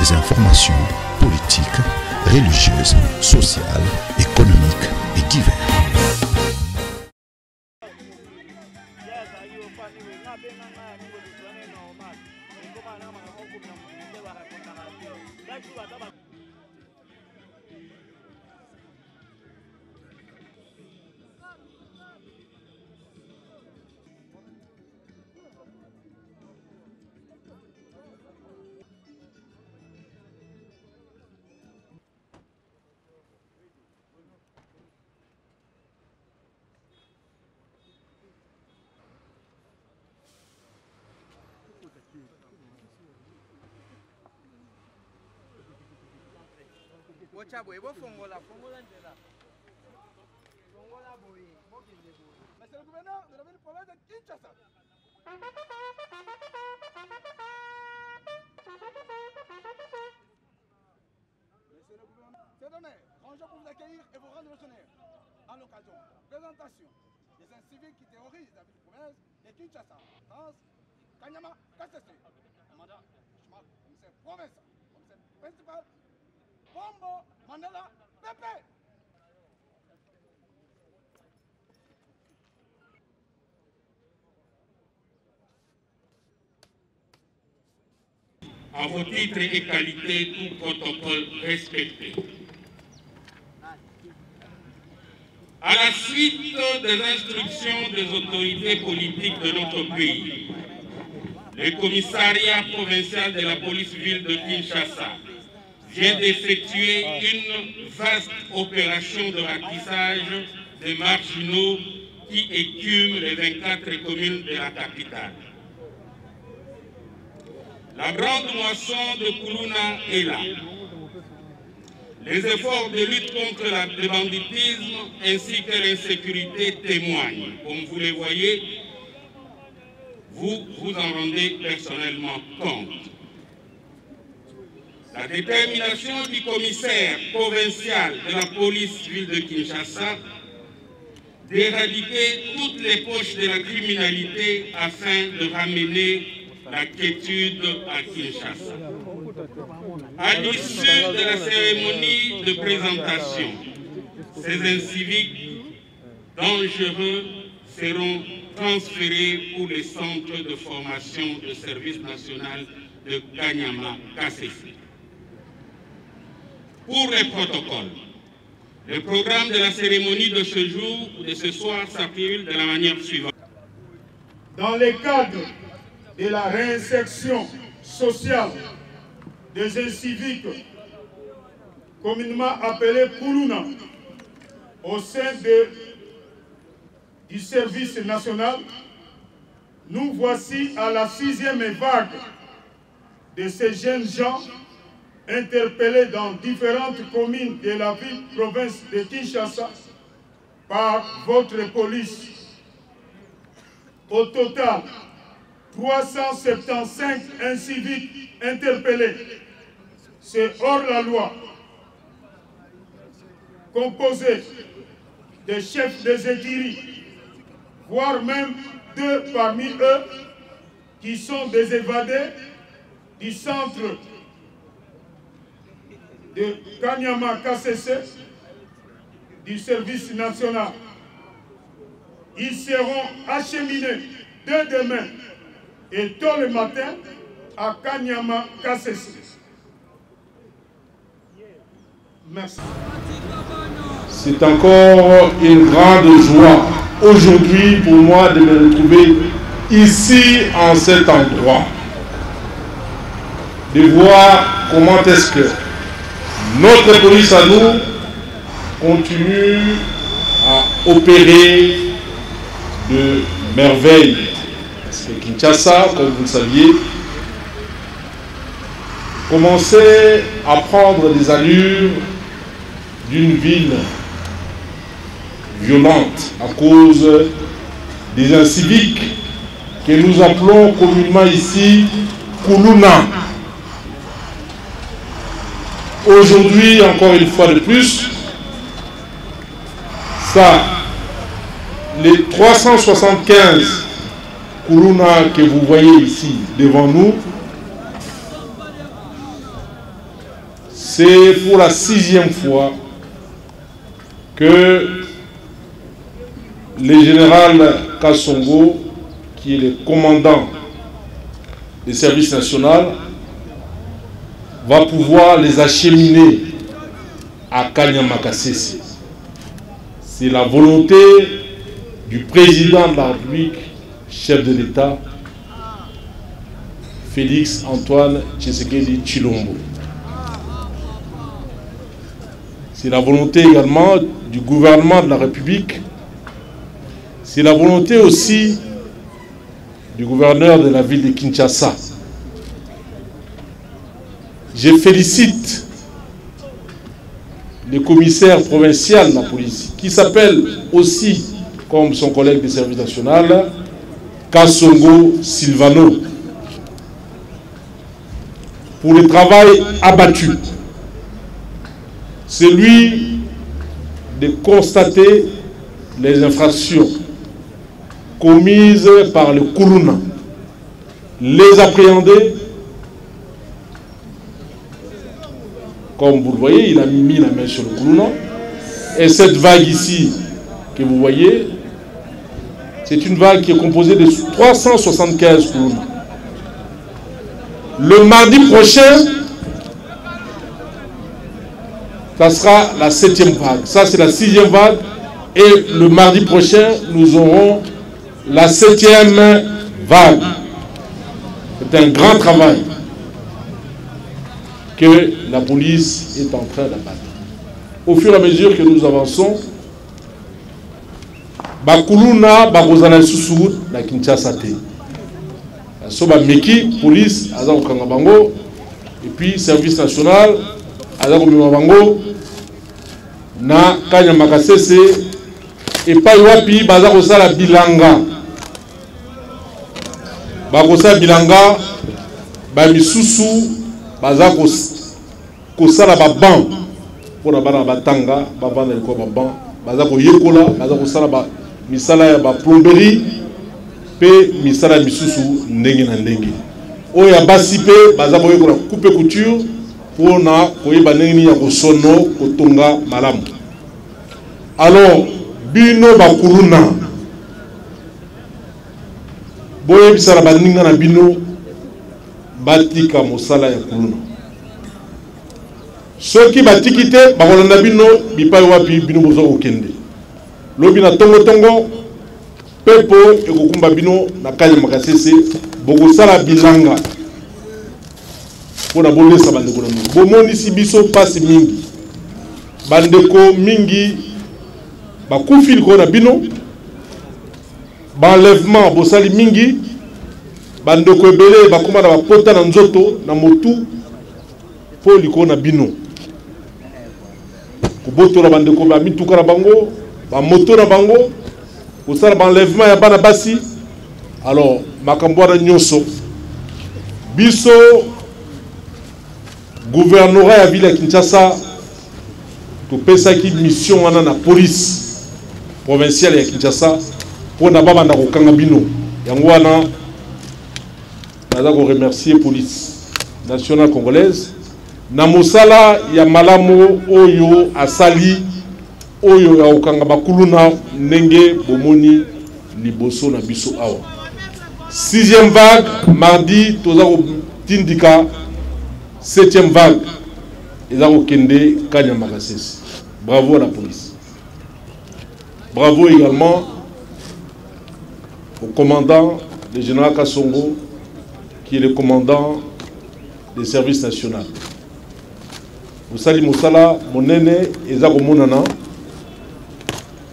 des informations politiques, religieuses, sociales, économiques et diverses. Monsieur le gouverneur de la ville province de Kinshasa. Monsieur le gouverneur, c'est donné. Bonjour pour vous accueillir et vous rendre missionnaire. À l'occasion, présentation des inciviques qui terrorisent la ville province de Kinshasa, France, Kanyama, Kassese. Commandant, commissaire province, commissaire principal, Bombo, Mandela, Pepe. À vos titres et qualités, tout protocole respecté. À la suite des instructions des autorités politiques de notre pays, le commissariat provincial de la police-ville de Kinshasa vient d'effectuer une vaste opération de ratissage des marginaux qui écument les 24 communes de la capitale. La grande moisson de Koulouna est là. Les efforts de lutte contre le banditisme ainsi que l'insécurité témoignent. Comme vous les voyez, vous vous en rendez personnellement compte. La détermination du commissaire provincial de la police-ville de Kinshasa d'éradiquer toutes les poches de la criminalité afin de ramener la quiétude à Kinshasa. À l'issue de la cérémonie de présentation, ces inciviques dangereux seront transférés pour les centres de formation de service national de Kanyama Kassese. Pour les protocoles, le programme de la cérémonie de ce jour, de ce soir, s'articule de la manière suivante. Dans le cadre de la réinsertion sociale des inciviques, communément appelés Koulouna, au sein du service national, nous voici à la 6e vague de ces jeunes gens interpellés dans différentes communes de la ville-province de Kinshasa par votre police. Au total, 375 inciviques interpellés. C'est hors la loi, composé des chefs des écuries, voire même 2 parmi eux qui sont des évadés du centre de Kanyama Kassese du service national. Ils seront acheminés dès demain et tôt le matin à Kanyama Kassese. Merci. C'est encore une grande joie aujourd'hui pour moi de me retrouver ici en cet endroit, de voir comment est-ce que notre police à nous continue à opérer de merveilles. Parce que Kinshasa, comme vous le saviez, commençait à prendre des allures d'une ville violente à cause des inciviques que nous appelons communément ici Koulouna. Aujourd'hui, encore une fois de plus, ça, les 375 Koulouna que vous voyez ici devant nous C'est pour la 6e fois que le général Kassongo, qui est le commandant des services nationaux, va pouvoir les acheminer à Kanyama-Kasese. C'est la volonté du président de la République, chef de l'État, Félix Antoine Tshisekedi Tshilombo. C'est la volonté également du gouvernement de la République. C'est la volonté aussi du gouverneur de la ville de Kinshasa. Je félicite le commissaire provincial de la police, qui s'appelle aussi, comme son collègue des services nationaux, Kassongo Silvano, pour le travail abattu. C'est lui de constater les infractions commises par le Kourouna, les appréhender. Comme vous le voyez, il a mis la main sur le Kourouna. Et cette vague ici, que vous voyez, c'est une vague qui est composée de 375 Kourouna. Le mardi prochain, ça sera la 7e vague. Ça, c'est la 6e vague. Et le mardi prochain, nous aurons la 7e vague. C'est un grand travail que la police est en train d'abattre. Au fur et à mesure que nous avançons, Bakuluna, Bakozana Susu, la Kinshasa Te. Soba Meki, police, Azako Kangabango, et puis service national, Azako Mimabango, na Kanyama-Kasese, et pas Iwapi, Bazako Sala Bilanga. Bakosa Bilanga, Bamisusu, Bazako Kosala Baban, pour la Bana Batanga, Baban et Baban, Bazako Yekola, Bazako Sala Misala ya plomberie, pe misala misusu ndenge na ndenge. Oya basi pe bazako yekola coupe couture pour na koyeba ndenge ya kosono kotonga malamu. Alors bino bakuluna boye bisala baninga na bino batika mosala ya kuluna. Soki batiki te bakolanda bino bipai wapi bino bozo okende. Lobi na tongo tongo pepo ekokumba bino na Kanyama-Kasese bokosala bilanga pona bolesa bandeko na bino. Bomonisi biso pasi mingi. Bandeko mingi bakufi liko na bino. Banlèvement bosali mingi. Bandeko ebele bakoma na bapota na nzoto na motu po liko na bino. Kobotola bandeko ba mituka na bango, ba moto na bango. Au sein de l'enlèvement, il y a bana basi. Alors, Makambouara Nyoso, Biso, gouvernorat à Ville Kinshasa, tout pesa qui mission à la police provinciale à Kinshasa, pour n'avoir pas Kangabino. Yangwana, nous avons remercié la police nationale congolaise. Namosala, il y a Malamo, Oyo, Asali. Oyo ya okanga bakuluna nenge bomoni liboso na biso awa. 6e vague mardi tozako tindika 7e vague ezako kende Kanyama-Kasese. Bravo à la police. Bravo également au commandant le général Kassongo qui est le commandant des services nationaux. Musali Moussala monene ezako monana.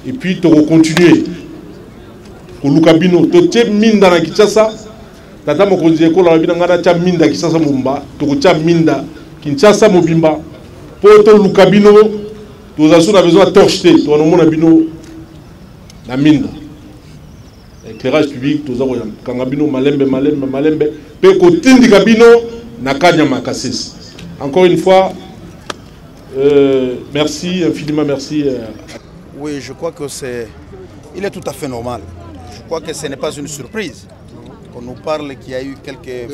Et puis, tu vas continuer. Pour Lukabino, tu as minda na Kinshasa. Tata mokonzi ekola babina ngana tia minda Kinshasa mumba. Tu tia minda Kinshasa mobimba. Pour to Lukabino, tu as besoin de torcheter. Tu as besoin bino na minda. Éclairage public, tu as kangabino malembe. Pe ko tindi kabino na Kanyama-Kasese. Encore une fois, merci infiniment, merci. Oui, je crois que il est tout à fait normal. Je crois que ce n'est pas une surprise qu'on nous parle qu'il y a eu quelques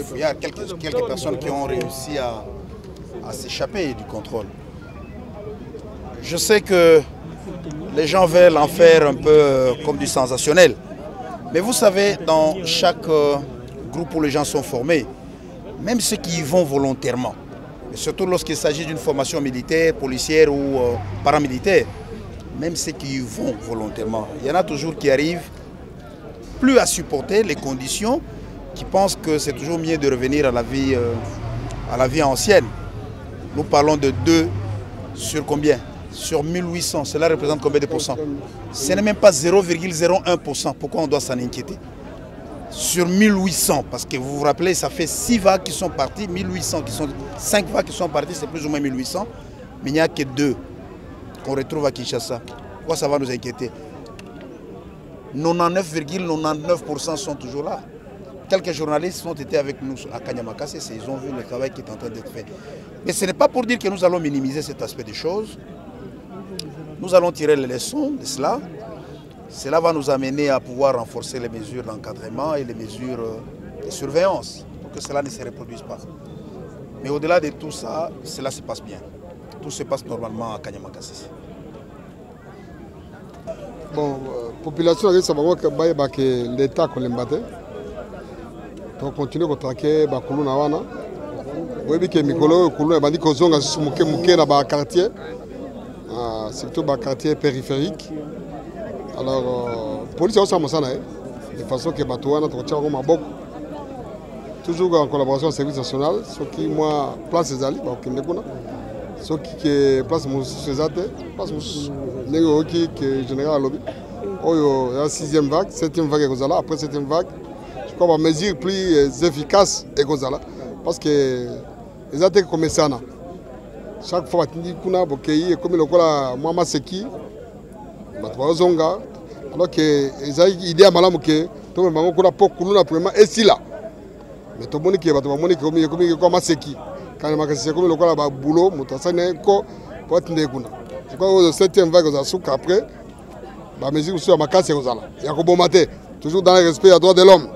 personnes qui ont réussi à s'échapper du contrôle. Je sais que les gens veulent en faire un peu comme du sensationnel. Mais vous savez, dans chaque groupe où les gens sont formés, même ceux qui y vont volontairement, et surtout lorsqu'il s'agit d'une formation militaire, policière ou paramilitaire, même ceux qui y vont volontairement, il y en a toujours qui arrivent plus à supporter les conditions, qui pensent que c'est toujours mieux de revenir à la vie ancienne. Nous parlons de 2 sur combien? Sur 1800, cela représente combien de pourcents? Ce n'est même pas 0,01%. Pourquoi on doit s'en inquiéter? Sur 1800, parce que vous vous rappelez, ça fait 6 vagues qui sont parties, 1800 qui sont 5 vagues qui sont parties, c'est plus ou moins 1800. Mais il n'y a que 2 qu'on retrouve à Kinshasa. Pourquoi ça va nous inquiéter? 99,99% sont toujours là. Quelques journalistes ont été avec nous à Kanyamakase, ils ont vu le travail qui est en train d'être fait. Mais ce n'est pas pour dire que nous allons minimiser cet aspect des choses. Nous allons tirer les leçons de cela. Cela va nous amener à pouvoir renforcer les mesures d'encadrement et les mesures de surveillance pour que cela ne se reproduise pas. Mais au-delà de tout ça, cela se passe bien. Tout se passe normalement à Kanyamakase. Bon, population a que l'État qu'on l'embattait. Donc continue à traquer Bakuluna wana. Oui, que Mikolo Kuluna bandi kozonga sur muke na ba quartier. Surtout ba quartier périphérique. Alors police aussi amosana de façon que Batouana trocha ko maboko. Toujours en collaboration avec le service national, ce qui moi place les alliés, bakende kuna. Ce qui place Moussou Zate, place Moussou Nego qui général lobby. Oyo la 6e vague, 7e vague kozala, après 7e vague comme mesure plus efficace et Gonzala parce que les attaques comme ça chaque fois que kuna bokeyi comme le kola mama seki batwazonga alors que ils a idée à malamu que to me bango kuna pokuluna vraiment et si là mais to moni que batwamoni comme seki quand makasi comme le kola ba boulot mutasane ko potinde kuna je crois au 7e vague za souka après ba mesure sur makasi Gonzala ya ko bomate toujours dans le respect à droit de l'homme.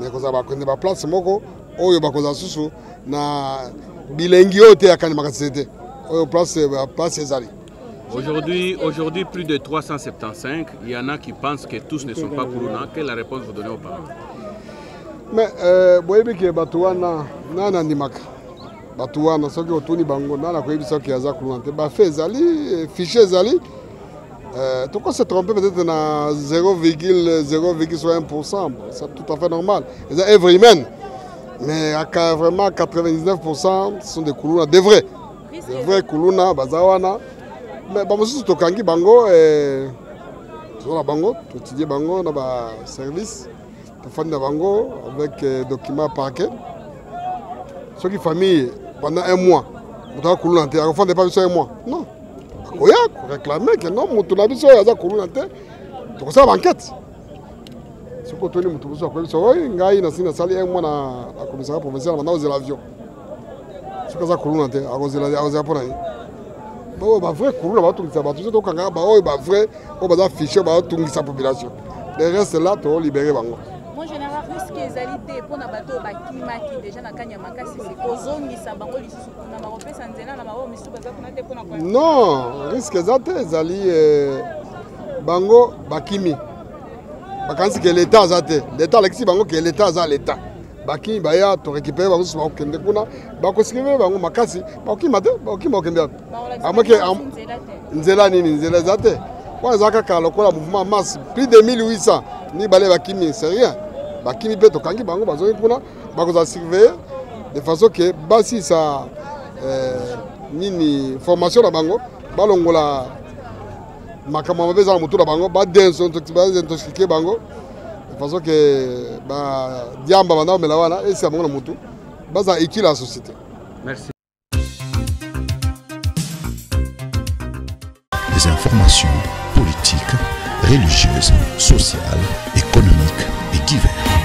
Mais quand ça va prendre place, moko, oyo bakoza susu na bilengi ote akani makasete. Oyo place ezali. Aujourd'hui, plus de 375. Il y en a qui pensent que tous ne sont pas Kuluna. Quelle est la réponse vous donnez aux parents? Mais boyebi ke batuana nana ndimaka. Batuana soki otuni bango nana koyebi soki aza Kuluna te. Ba fait ezali, fichier ezali. Tout cas, se tromper peut-être dans 0,01%, c'est tout à fait normal. C'est œuvre humaine. Mais vraiment 99% sont des Kuluna, des vrais. Des vrais Kuluna, Bazawana. Mais aussi, c'est Tokangi Bango, Bango, tout étudier Bango, dans le service, tout fan de Bango, avec documents parquet. Ceux qui famille pendant 1 mois, on a Kuluna, on ne fait pas sur 1 mois. Non. Oui, réclamer que non, mon tour d'habitude, il y a des enquête. Donc ça, l'enquête. Ce que tu as dit, mon tour d'habitude, il y a une salle, il y a un commissariat provincial, on a osé l'avion. Ce que ça a couru, il y a osé l'avion. Bon, bah vrai, couru, bah tout ça, bah tout ça, donc bah vrai, on va afficher, bah tout sa population. Le reste là, tu vas libérer bango. Mon général, risque égalité pour na bateau bakimaki déjà na Kanyamakase c'est kozongisa bango lisusu na maropesa nzela na mawo misusu baza kuna te pona kwa. Non, risque ezate ezali bango bakimi. Bakansi que l'état azate. L'état lexi bango que l'état aza l'état. Bakimi baya to récupérer bango sur okende kuna bakoscrive bango makasi bakima te bakima okende. Amake nzela nini nzela ezate. Kwa zaka ka lokola mouvement masse plus de 1800 ni balé bakimi c'est rien. Bakimi pe to kangi bango bazo kuna bakoza surveiller de façon que basi ça nini formation na bango balongola makamama beza mutu na bango ba denso intoxiquer bango de façon que ba diamba banda melawana et c'est bango na mutu baza équipe la société. Merci. Des informations politiques, religieuses, sociales, économiques et diverses.